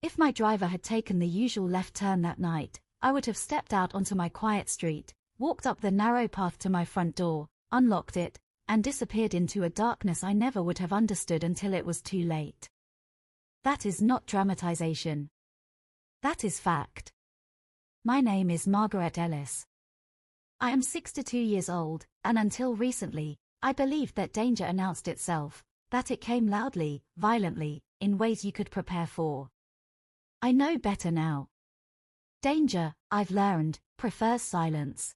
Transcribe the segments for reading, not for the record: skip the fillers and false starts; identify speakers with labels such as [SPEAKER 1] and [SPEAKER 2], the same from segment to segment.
[SPEAKER 1] If my driver had taken the usual left turn that night, I would have stepped out onto my quiet street, walked up the narrow path to my front door, unlocked it, and disappeared into a darkness I never would have understood until it was too late. That is not dramatization. That is fact. My name is Margaret Ellis. I am 62 years old, and until recently, I believed that danger announced itself, that it came loudly, violently, in ways you could prepare for. I know better now. Danger, I've learned, prefers silence.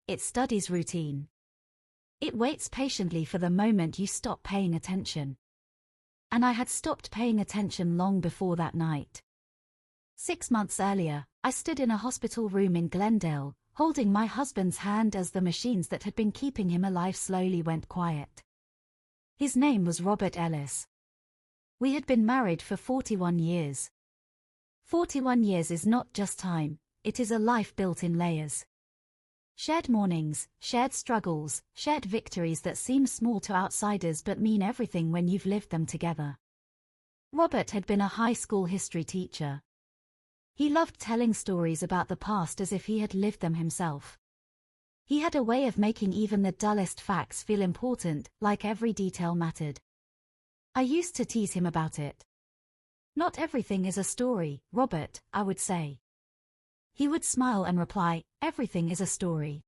[SPEAKER 1] It studies routine. It waits patiently for the moment you stop paying attention. And I had stopped paying attention long before that night. 6 months earlier, I stood in a hospital room in Glendale, holding my husband's hand as the machines that had been keeping him alive slowly went quiet. His name was Robert Ellis. We had been married for 41 years. 41 years is not just time, it is a life built in layers. Shared mornings, shared struggles, shared victories that seem small to outsiders but mean everything when you've lived them together. Robert had been a high school history teacher. He loved telling stories about the past as if he had lived them himself. He had a way of making even the dullest facts feel important, like every detail mattered. I used to tease him about it. Not everything is a story, Robert, I would say. He would smile and reply, everything is a story.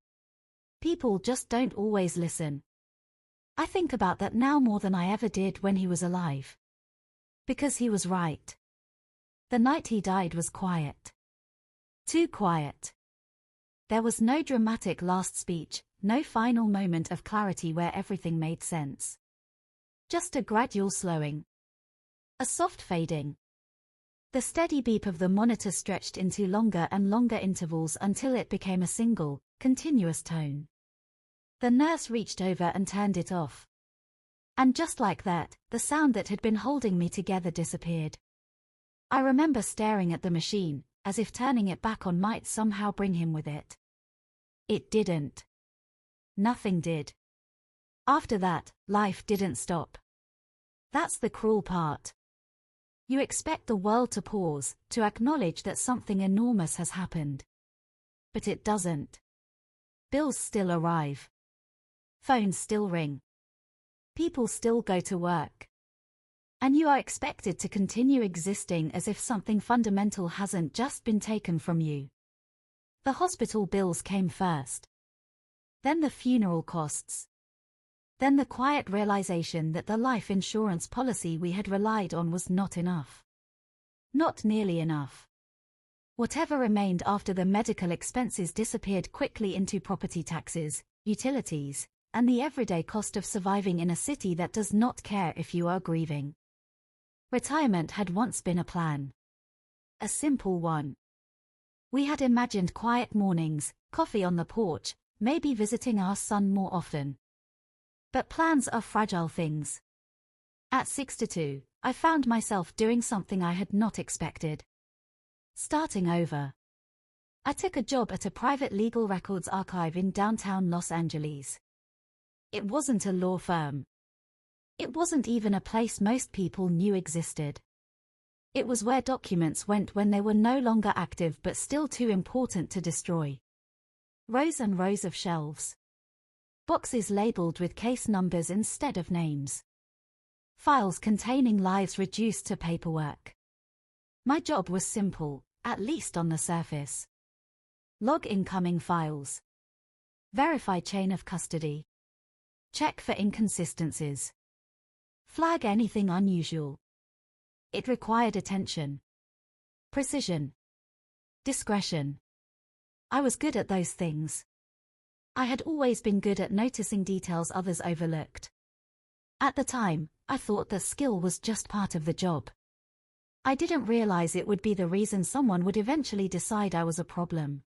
[SPEAKER 1] People just don't always listen. I think about that now more than I ever did when he was alive. Because he was right. The night he died was quiet. Too quiet. There was no dramatic last speech, no final moment of clarity where everything made sense. Just a gradual slowing. A soft fading. The steady beep of the monitor stretched into longer and longer intervals until it became a single, continuous tone. The nurse reached over and turned it off. And just like that, the sound that had been holding me together disappeared. I remember staring at the machine, as if turning it back on might somehow bring him with it. It didn't. Nothing did. After that, life didn't stop. That's the cruel part. You expect the world to pause, to acknowledge that something enormous has happened. But it doesn't. Bills still arrive. Phones still ring. People still go to work. And you are expected to continue existing as if something fundamental hasn't just been taken from you. The hospital bills came first. Then the funeral costs. Then the quiet realization that the life insurance policy we had relied on was not enough. Not nearly enough. Whatever remained after the medical expenses disappeared quickly into property taxes, utilities, and the everyday cost of surviving in a city that does not care if you are grieving. Retirement had once been a plan. A simple one. We had imagined quiet mornings, coffee on the porch, maybe visiting our son more often. But plans are fragile things. At 62, I found myself doing something I had not expected. Starting over. I took a job at a private legal records archive in downtown Los Angeles. It wasn't a law firm. It wasn't even a place most people knew existed. It was where documents went when they were no longer active but still too important to destroy. Rows and rows of shelves. Boxes labeled with case numbers instead of names. Files containing lives reduced to paperwork. My job was simple, at least on the surface. Log incoming files. Verify chain of custody. Check for inconsistencies. Flag anything unusual. It required attention. Precision. Discretion. I was good at those things. I had always been good at noticing details others overlooked. At the time, I thought that skill was just part of the job. I didn't realize it would be the reason someone would eventually decide I was a problem.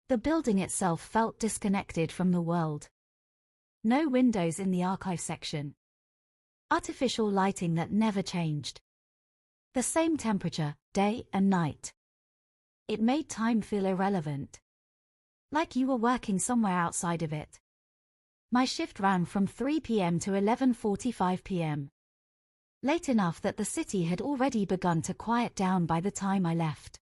[SPEAKER 1] The building itself felt disconnected from the world. No windows in the archive section. Artificial lighting that never changed. The same temperature, day and night. It made time feel irrelevant. Like you were working somewhere outside of it. My shift ran from 3 p.m. to 11:45 p.m. late enough that the city had already begun to quiet down by the time I left.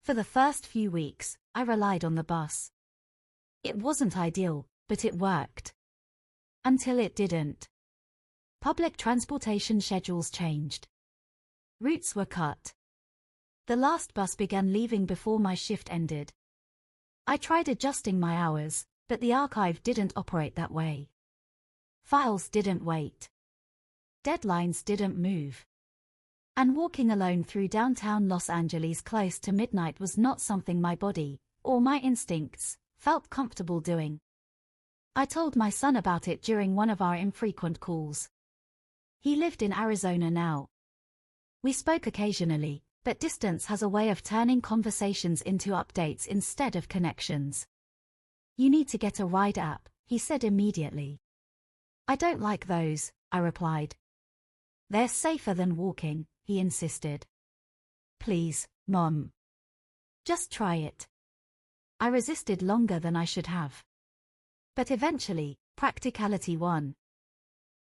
[SPEAKER 1] For the first few weeks, I relied on the bus. It wasn't ideal, but it worked. Until it didn't. Public transportation schedules changed. Routes were cut. The last bus began leaving before my shift ended. I tried adjusting my hours, but the archive didn't operate that way. Files didn't wait. Deadlines didn't move. And walking alone through downtown Los Angeles close to midnight was not something my body, or my instincts, felt comfortable doing. I told my son about it during one of our infrequent calls. He lived in Arizona now. We spoke occasionally, but distance has a way of turning conversations into updates instead of connections. You need to get a ride app, he said immediately. I don't like those, I replied. They're safer than walking, he insisted. Please, Mom. Just try it. I resisted longer than I should have. But eventually, practicality won.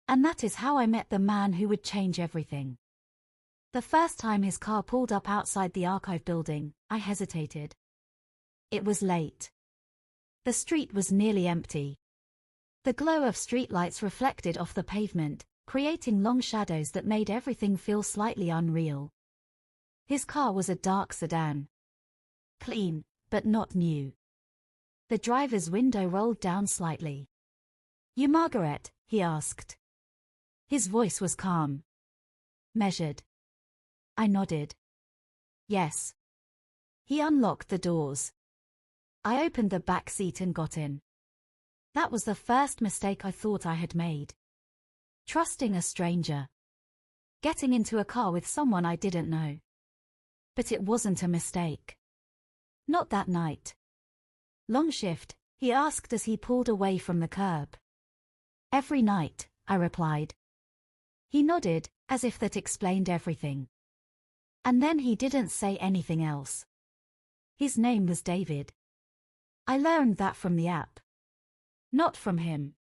[SPEAKER 1] And that is how I met the man who would change everything. The first time his car pulled up outside the archive building, I hesitated. It was late. The street was nearly empty. The glow of streetlights reflected off the pavement, creating long shadows that made everything feel slightly unreal. His car was a dark sedan. Clean, but not new. The driver's window rolled down slightly. You Margaret? He asked. His voice was calm. Measured. I nodded. Yes. He unlocked the doors. I opened the back seat and got in. That was the first mistake I thought I had made. Trusting a stranger. Getting into a car with someone I didn't know. But it wasn't a mistake. Not that night. Long shift? He asked as he pulled away from the curb. Every night, I replied. He nodded, as if that explained everything. And then he didn't say anything else. His name was David. I learned that from the app. Not from him.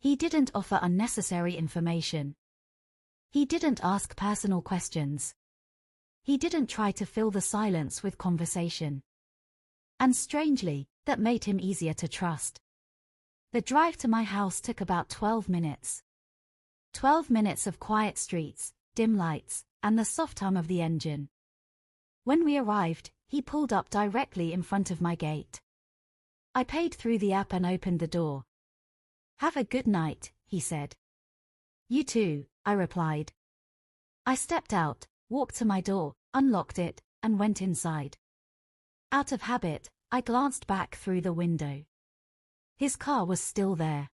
[SPEAKER 1] He didn't offer unnecessary information. He didn't ask personal questions. He didn't try to fill the silence with conversation. And strangely, that made him easier to trust. The drive to my house took about 12 minutes. 12 minutes of quiet streets, dim lights, and the soft hum of the engine. When we arrived, he pulled up directly in front of my gate. I paid through the app and opened the door. Have a good night, he said. You too, I replied. I stepped out, walked to my door, unlocked it, and went inside. Out of habit, I glanced back through the window. His car was still there.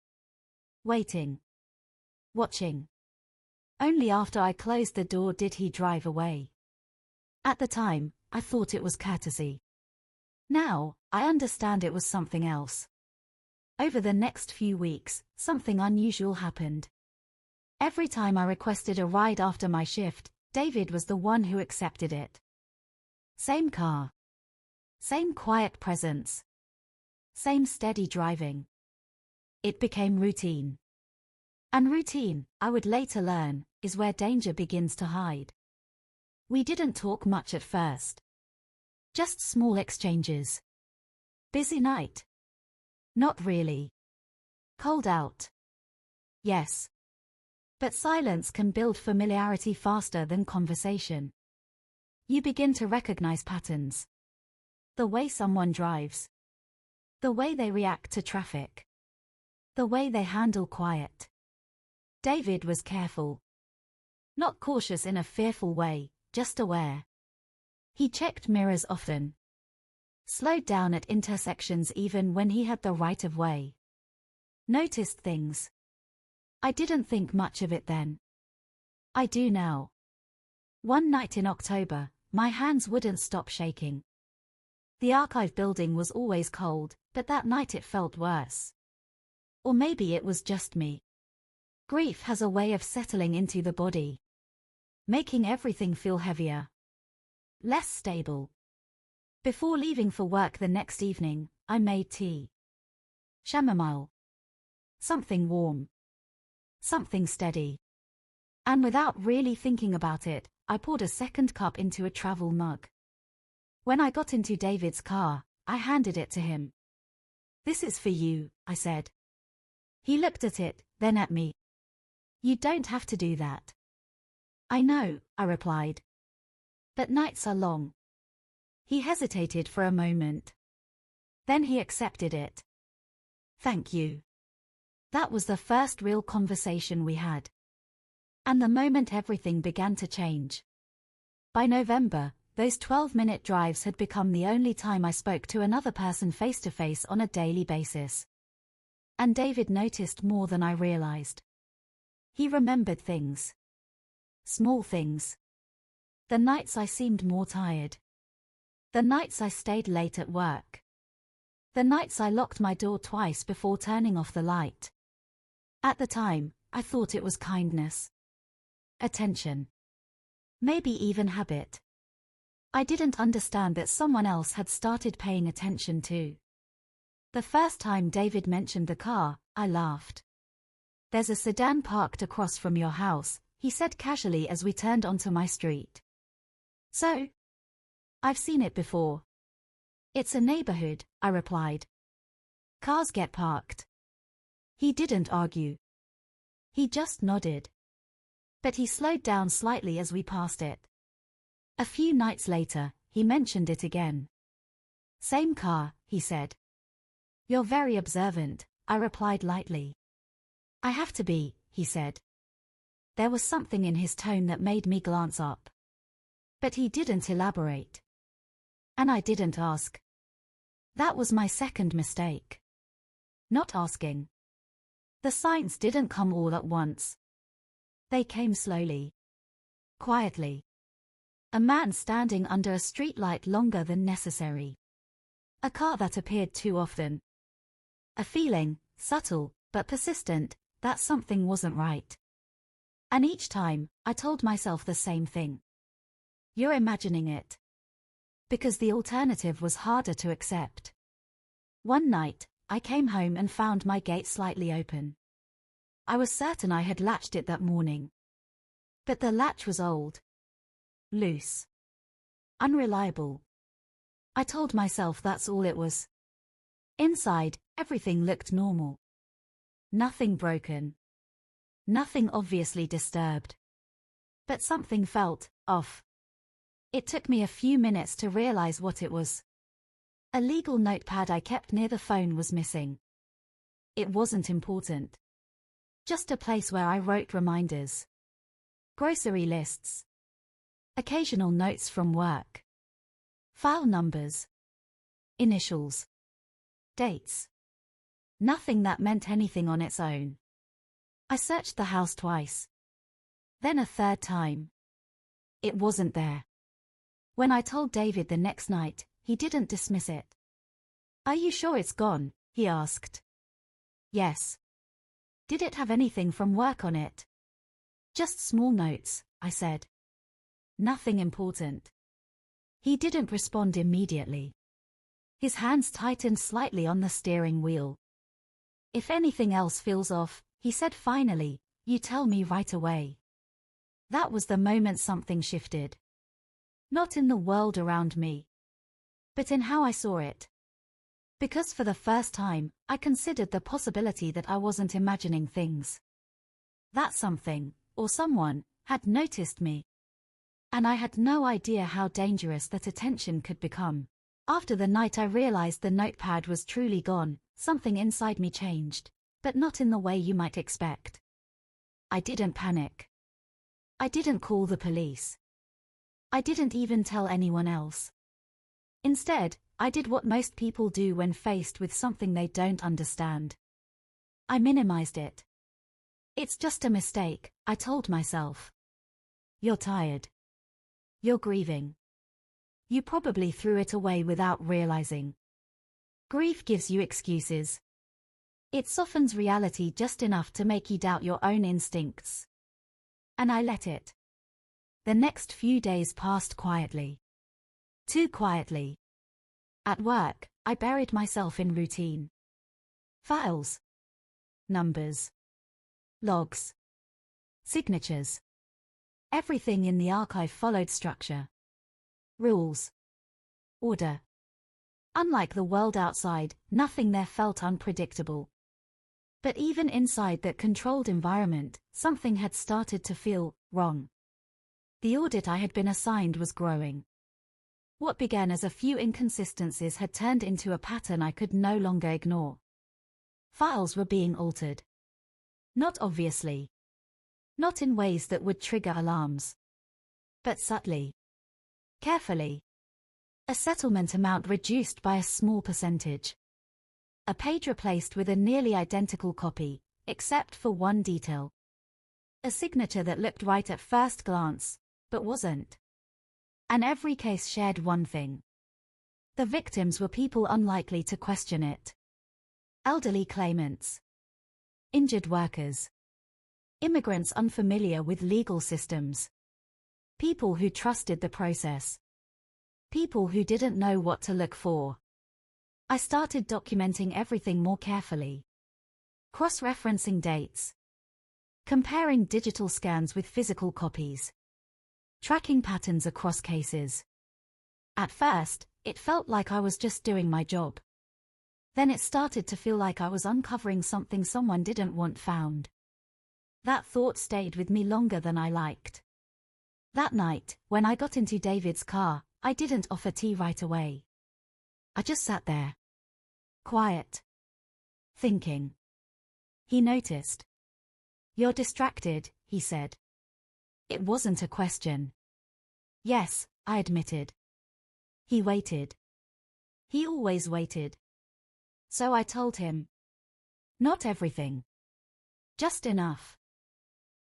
[SPEAKER 1] Waiting. Watching. Only after I closed the door did he drive away. At the time, I thought it was courtesy. Now, I understand it was something else. Over the next few weeks, something unusual happened. Every time I requested a ride after my shift, David was the one who accepted it. Same car. Same quiet presence. Same steady driving. It became routine. And routine, I would later learn, is where danger begins to hide. We didn't talk much at first. Just small exchanges. Busy night? Not really. Cold out? Yes. But silence can build familiarity faster than conversation. You begin to recognize patterns. The way someone drives. The way they react to traffic. The way they handle quiet. David was careful. Not cautious in a fearful way, just aware. He checked mirrors often. Slowed down at intersections even when he had the right of way. Noticed things. I didn't think much of it then. I do now. One night in October, my hands wouldn't stop shaking. The archive building was always cold, but that night it felt worse. Or maybe it was just me. Grief has a way of settling into the body. Making everything feel heavier. Less stable. Before leaving for work the next evening, I made tea. Chamomile. Something warm. Something steady. And without really thinking about it, I poured a second cup into a travel mug. When I got into David's car, I handed it to him. "This is for you," I said. He looked at it, then at me. "You don't have to do that." "I know," I replied. "But nights are long." He hesitated for a moment. Then he accepted it. "Thank you." That was the first real conversation we had. And the moment everything began to change. By November, those 12-minute drives had become the only time I spoke to another person face-to-face on a daily basis. And David noticed more than I realized. He remembered things. Small things. The nights I seemed more tired. The nights I stayed late at work. The nights I locked my door twice before turning off the light. At the time, I thought it was kindness. Attention. Maybe even habit. I didn't understand that someone else had started paying attention too. The first time David mentioned the car, I laughed. "There's a sedan parked across from your house," he said casually as we turned onto my street. "So? I've seen it before." "It's a neighborhood," I replied. "Cars get parked." He didn't argue. He just nodded. But he slowed down slightly as we passed it. A few nights later, he mentioned it again. "Same car," he said. "You're very observant," I replied lightly. "I have to be," he said. There was something in his tone that made me glance up. But he didn't elaborate. And I didn't ask. That was my second mistake. Not asking. The signs didn't come all at once. They came slowly. Quietly. A man standing under a streetlight longer than necessary. A car that appeared too often. A feeling, subtle, but persistent, that something wasn't right. And each time, I told myself the same thing. You're imagining it. Because the alternative was harder to accept. One night, I came home and found my gate slightly open. I was certain I had latched it that morning. But the latch was old. Loose. Unreliable. I told myself that's all it was. Inside, everything looked normal. Nothing broken. Nothing obviously disturbed. But something felt off. It took me a few minutes to realize what it was. A legal notepad I kept near the phone was missing. It wasn't important. Just a place where I wrote reminders. Grocery lists. Occasional notes from work. File numbers. Initials. Dates. Nothing that meant anything on its own. I searched the house twice. Then a third time. It wasn't there. When I told David the next night, he didn't dismiss it. "Are you sure it's gone?" he asked. "Yes." "Did it have anything from work on it?" "Just small notes," I said. "Nothing important." He didn't respond immediately. His hands tightened slightly on the steering wheel. "If anything else feels off," he said finally, "you tell me right away." That was the moment something shifted. Not in the world around me, but in how I saw it. Because for the first time, I considered the possibility that I wasn't imagining things. That something, or someone, had noticed me. And I had no idea how dangerous that attention could become. After the night I realized the notepad was truly gone, something inside me changed, but not in the way you might expect. I didn't panic. I didn't call the police. I didn't even tell anyone else. Instead, I did what most people do when faced with something they don't understand. I minimized it. "It's just a mistake," I told myself. "You're tired. You're grieving. You probably threw it away without realizing." Grief gives you excuses. It softens reality just enough to make you doubt your own instincts. And I let it. The next few days passed quietly. Too quietly. At work, I buried myself in routine. Files. Numbers. Logs. Signatures. Everything in the archive followed structure. Rules. Order. Unlike the world outside, nothing there felt unpredictable. But even inside that controlled environment, something had started to feel wrong. The audit I had been assigned was growing. What began as a few inconsistencies had turned into a pattern I could no longer ignore. Files were being altered. Not obviously. Not in ways that would trigger alarms. But subtly. Carefully. A settlement amount reduced by a small percentage. A page replaced with a nearly identical copy, except for one detail. A signature that looked right at first glance, but wasn't. And every case shared one thing. The victims were people unlikely to question it. Elderly claimants. Injured workers. Immigrants unfamiliar with legal systems. People who trusted the process. People who didn't know what to look for. I started documenting everything more carefully. Cross-referencing dates. Comparing digital scans with physical copies. Tracking patterns across cases. At first, it felt like I was just doing my job. Then it started to feel like I was uncovering something someone didn't want found. That thought stayed with me longer than I liked. That night, when I got into David's car, I didn't offer tea right away. I just sat there. Quiet. Thinking. He noticed. "You're distracted," he said. It wasn't a question. "Yes," I admitted. He waited. He always waited. So I told him. "Not everything. Just enough.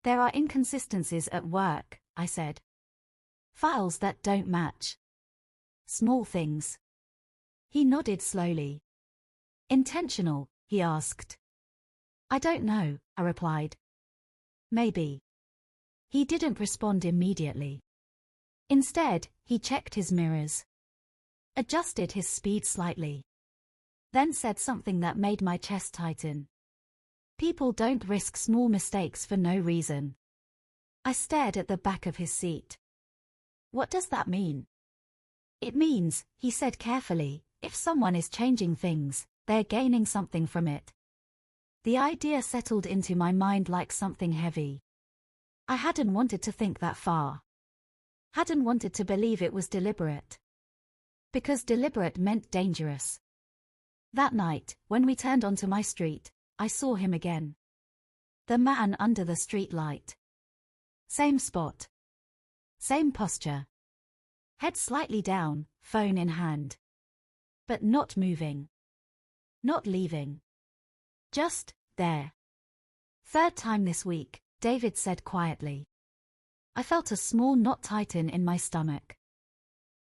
[SPEAKER 1] There are inconsistencies at work," I said. "Files that don't match. Small things." He nodded slowly. "Intentional?" he asked. "I don't know," I replied. "Maybe." He didn't respond immediately. Instead, he checked his mirrors. Adjusted his speed slightly. Then said something that made my chest tighten. "People don't risk small mistakes for no reason." I stared at the back of his seat. "What does that mean?" "It means," he said carefully, "if someone is changing things, they're gaining something from it." The idea settled into my mind like something heavy. I hadn't wanted to think that far. Hadn't wanted to believe it was deliberate. Because deliberate meant dangerous. That night, when we turned onto my street, I saw him again. The man under the street light. Same spot. Same posture. Head slightly down, phone in hand. But not moving. Not leaving. Just there. "Third time this week," David said quietly. I felt a small knot tighten in my stomach.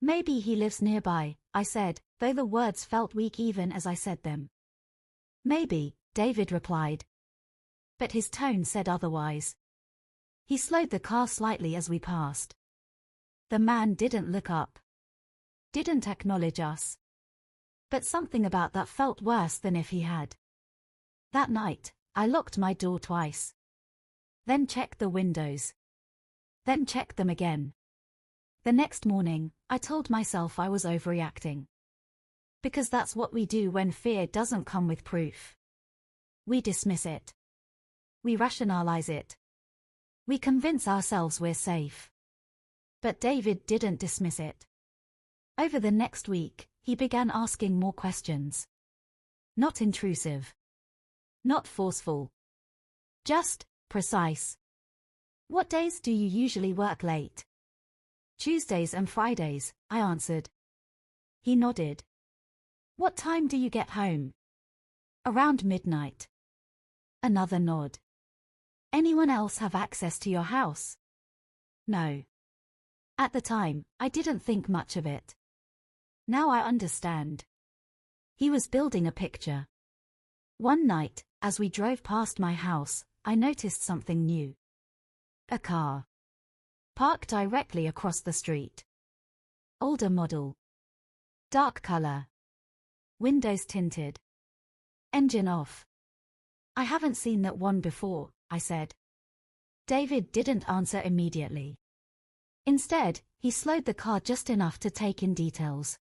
[SPEAKER 1] "Maybe he lives nearby," I said, though the words felt weak even as I said them. "Maybe," David replied. But his tone said otherwise. He slowed the car slightly as we passed. The man didn't look up. Didn't acknowledge us. But something about that felt worse than if he had. That night, I locked my door twice. Then checked the windows. Then checked them again. The next morning, I told myself I was overreacting. Because that's what we do when fear doesn't come with proof. We dismiss it. We rationalize it. We convince ourselves we're safe. But David didn't dismiss it. Over the next week, he began asking more questions. Not intrusive. Not forceful. Just precise. "What days do you usually work late?" "Tuesdays and Fridays," I answered. He nodded. "What time do you get home?" "Around midnight." Another nod. "Anyone else have access to your house?" "No." At the time, I didn't think much of it. Now I understand. He was building a picture. One night, as we drove past my house, I noticed something new. A car. Parked directly across the street. Older model. Dark color. Windows tinted. Engine off. "I haven't seen that one before," I said. David didn't answer immediately. Instead, he slowed the car just enough to take in details.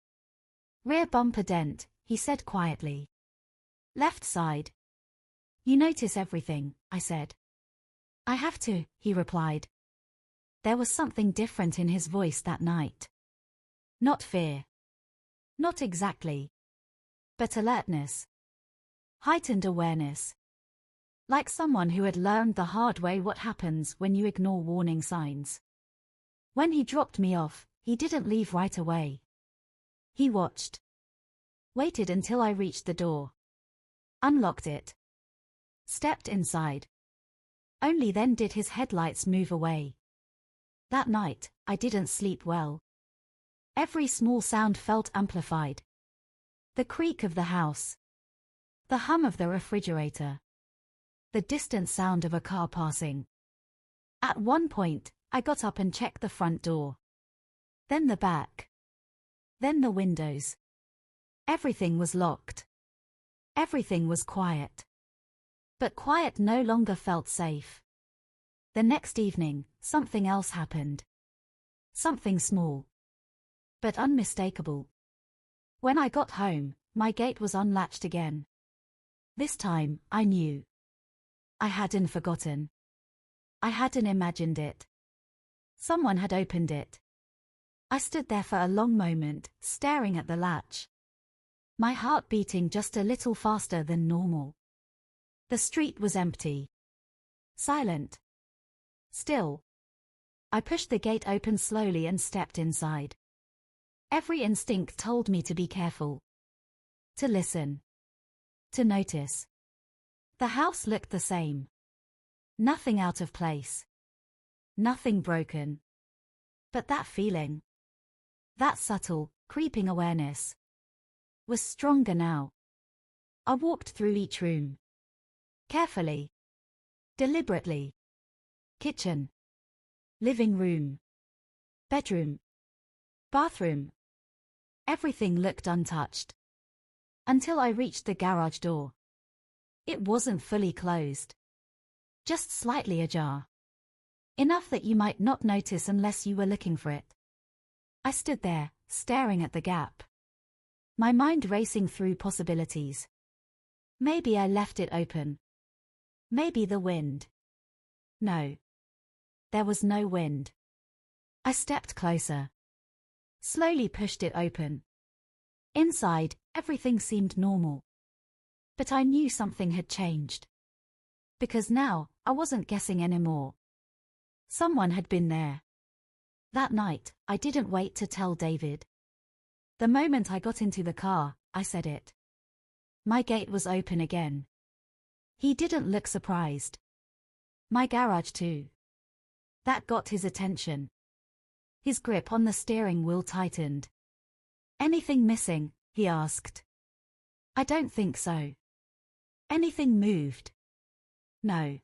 [SPEAKER 1] Rear bumper dent, he said quietly. Left side. You notice everything, I said. I have to, he replied. There was something different in his voice that night. Not fear. Not exactly. But alertness. Heightened awareness. Like someone who had learned the hard way what happens when you ignore warning signs. When he dropped me off, he didn't leave right away. He watched. Waited until I reached the door. Unlocked it. Stepped inside. Only then did his headlights move away. That night, I didn't sleep well. Every small sound felt amplified. The creak of the house. The hum of the refrigerator. The distant sound of a car passing. At one point, I got up and checked the front door. Then the back. Then the windows. Everything was locked. Everything was quiet. But quiet no longer felt safe. The next evening, something else happened. Something small. But unmistakable. When I got home, my gate was unlatched again. This time, I knew. I hadn't forgotten. I hadn't imagined it. Someone had opened it. I stood there for a long moment, staring at the latch. My heart beating just a little faster than normal. The street was empty. Silent. Still. I pushed the gate open slowly and stepped inside. Every instinct told me to be careful. To listen. To notice. The house looked the same. Nothing out of place. Nothing broken. But that feeling. That subtle, creeping awareness. Was stronger now. I walked through each room. Carefully. Deliberately. Kitchen. Living room. Bedroom. Bathroom. Everything looked untouched. Until I reached the garage door. It wasn't fully closed. Just slightly ajar. Enough that you might not notice unless you were looking for it. I stood there, staring at the gap. My mind racing through possibilities. Maybe I left it open. Maybe the wind. No. There was no wind. I stepped closer. Slowly pushed it open. Inside, everything seemed normal. But I knew something had changed. Because now, I wasn't guessing anymore. Someone had been there. That night, I didn't wait to tell David. The moment I got into the car, I said it. My gate was open again. He didn't look surprised. My garage too. That got his attention. His grip on the steering wheel tightened. Anything missing? He asked. I don't think so. Anything moved? No.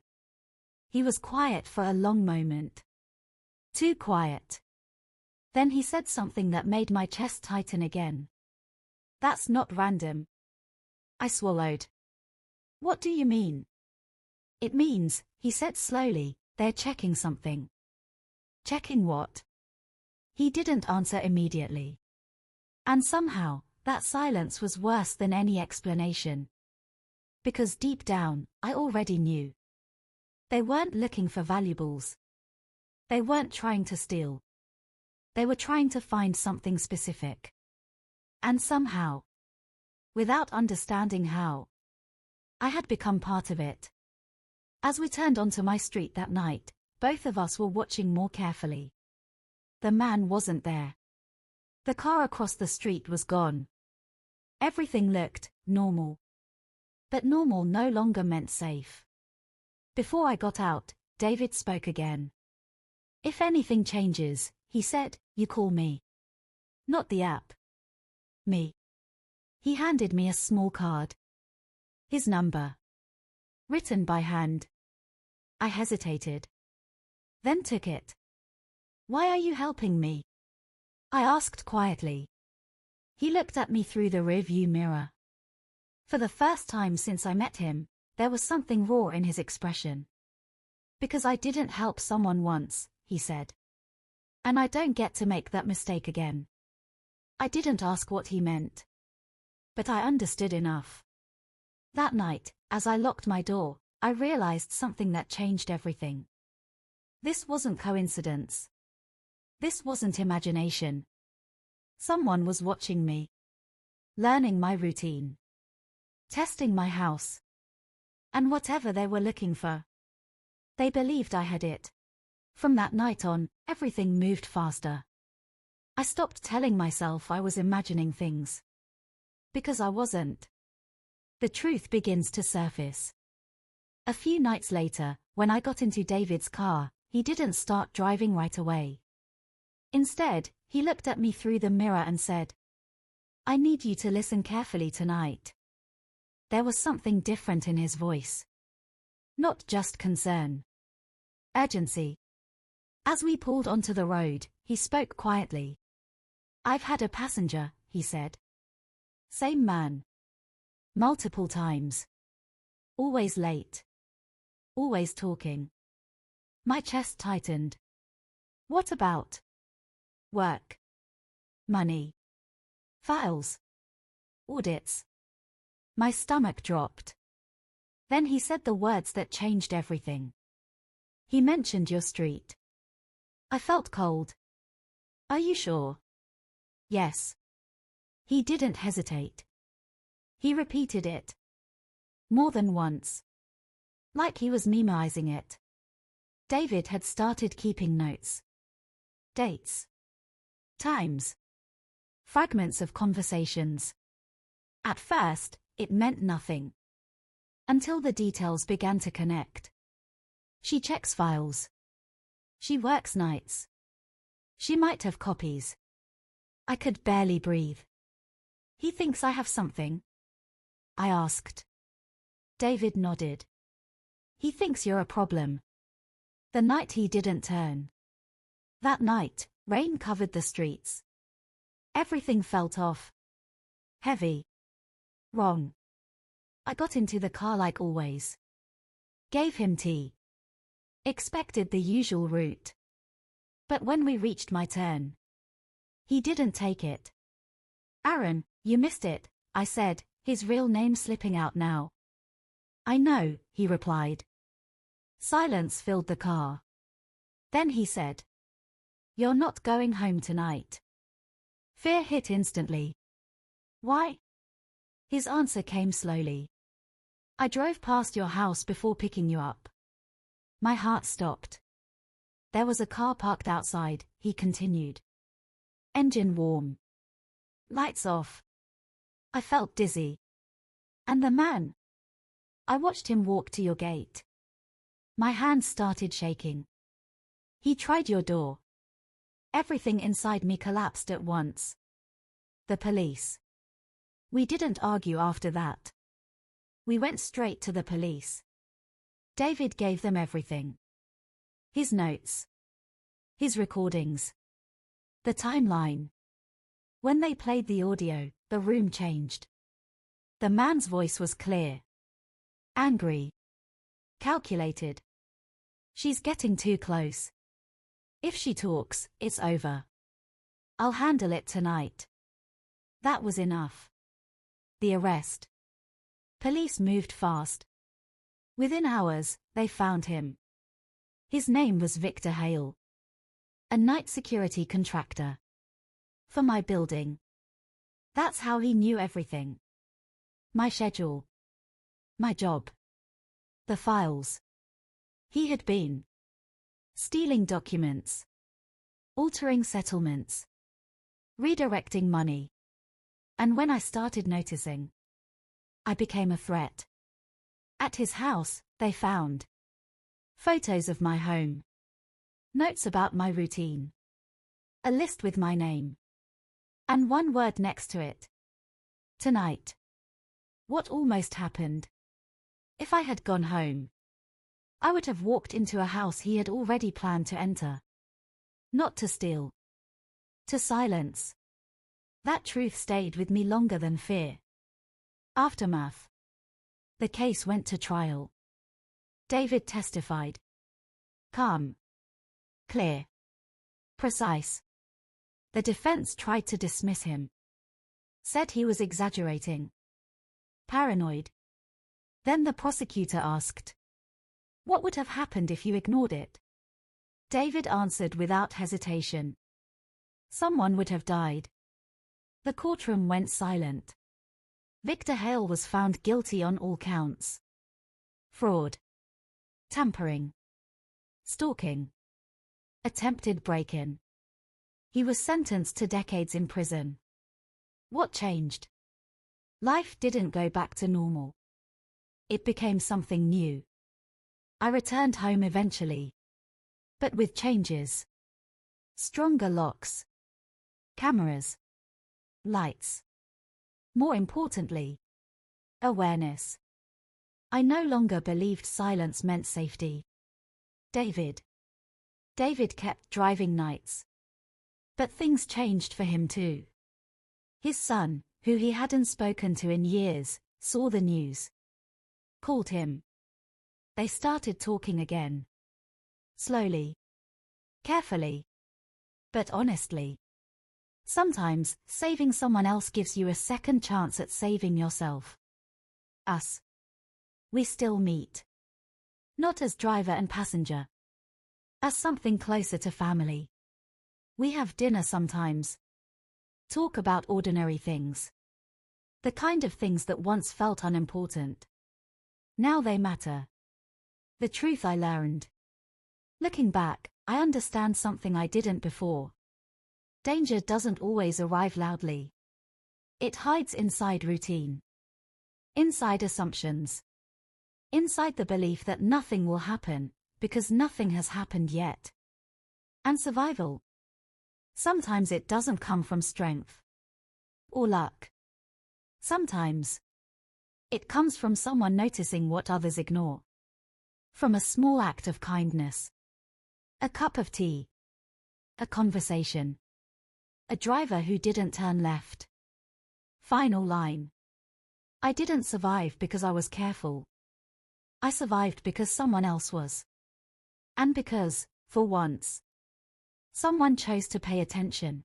[SPEAKER 1] He was quiet for a long moment. Too quiet. Then he said something that made my chest tighten again. That's not random. I swallowed. What do you mean? It means, he said slowly, they're checking something. Checking what? He didn't answer immediately. And somehow, that silence was worse than any explanation. Because deep down, I already knew. They weren't looking for valuables. They weren't trying to steal. They were trying to find something specific. And somehow, without understanding how, I had become part of it. As we turned onto my street that night, both of us were watching more carefully. The man wasn't there. The car across the street was gone. Everything looked normal. But normal no longer meant safe. Before I got out, David spoke again. If anything changes, he said, you call me. Not the app. Me. He handed me a small card. His number. Written by hand. I hesitated. Then took it. Why are you helping me? I asked quietly. He looked at me through the rearview mirror. For the first time since I met him, there was something raw in his expression. Because I didn't help someone once, he said. And I don't get to make that mistake again. I didn't ask what he meant. But I understood enough. That night, as I locked my door, I realized something that changed everything. This wasn't coincidence. This wasn't imagination. Someone was watching me. Learning my routine. Testing my house. And whatever they were looking for. They believed I had it. From that night on, everything moved faster. I stopped telling myself I was imagining things. Because I wasn't. The truth begins to surface. A few nights later, when I got into David's car, he didn't start driving right away. Instead, he looked at me through the mirror and said, "I need you to listen carefully tonight." There was something different in his voice. Not just concern. Urgency. As we pulled onto the road, he spoke quietly. "I've had a passenger," he said. Same man. Multiple times. Always late. Always talking. My chest tightened. What about? Work. Money. Files. Audits. My stomach dropped. Then he said the words that changed everything. He mentioned your street. I felt cold. Are you sure? Yes. He didn't hesitate. He repeated it. More than once. Like he was memorizing it. David had started keeping notes. Dates. Times. Fragments of conversations. At first, it meant nothing. Until the details began to connect. She checks files. She works nights. She might have copies. I could barely breathe. He thinks I have something? I asked. David nodded. He thinks you're a problem. The night he didn't turn. That night, rain covered the streets. Everything felt off. Heavy. Wrong. I got into the car like always. Gave him tea. Expected the usual route. But when we reached my turn, he didn't take it. "Aaron, you missed it," I said, his real name slipping out now. "I know," he replied. Silence filled the car. Then he said, "You're not going home tonight." Fear hit instantly. Why? His answer came slowly. "I drove past your house before picking you up." My heart stopped. "There was a car parked outside," he continued. Engine warm. Lights off. I felt dizzy. "And the man?" "I watched him walk to your gate." My hands started shaking. "He tried your door." Everything inside me collapsed at once. The police. We didn't argue after that. We went straight to the police. David gave them everything. His notes. His recordings. The timeline. When they played the audio, the room changed. The man's voice was clear. Angry. Calculated. "She's getting too close. If she talks, it's over. I'll handle it tonight." That was enough. The arrest. Police moved fast. Within hours, they found him. His name was Victor Hale. A night security contractor. For my building. That's how he knew everything. My schedule. My job. The files. He had been stealing documents. Altering settlements. Redirecting money. And when I started noticing, I became a threat. At his house, they found photos of my home. Notes about my routine. A list with my name. And one word next to it. Tonight. What almost happened? If I had gone home, I would have walked into a house he had already planned to enter. Not to steal. To silence. That truth stayed with me longer than fear. Aftermath. The case went to trial. David testified. Calm. Clear. precise. The defense tried to dismiss him. Said he was exaggerating. Paranoid. Then the prosecutor asked, "What would have happened if you ignored it?" David answered without hesitation. "Someone would have died." The courtroom went silent. Victor Hale was found guilty on all counts. Fraud. Tampering. Stalking. Attempted break-in. He was sentenced to decades in prison. What changed? Life didn't go back to normal. It became something new. I returned home eventually. But with changes. Stronger locks. Cameras. Lights. More importantly, awareness. I no longer believed silence meant safety. David kept driving nights. But things changed for him too. His son, who he hadn't spoken to in years, saw the news. Called him. They started talking again. Slowly. Carefully. But honestly. Sometimes, saving someone else gives you a second chance at saving yourself. Us. We still meet. Not as driver and passenger. As something closer to family. We have dinner sometimes. Talk about ordinary things. The kind of things that once felt unimportant. Now they matter. The truth I learned. Looking back, I understand something I didn't before. Danger doesn't always arrive loudly. It hides inside routine. Inside assumptions. Inside the belief that nothing will happen, because nothing has happened yet. And survival. Sometimes it doesn't come from strength. Or luck. Sometimes. It comes from someone noticing what others ignore. From a small act of kindness. A cup of tea. A conversation. A driver who didn't turn left. Final line. I didn't survive because I was careful. I survived because someone else was. And because, for once, someone chose to pay attention.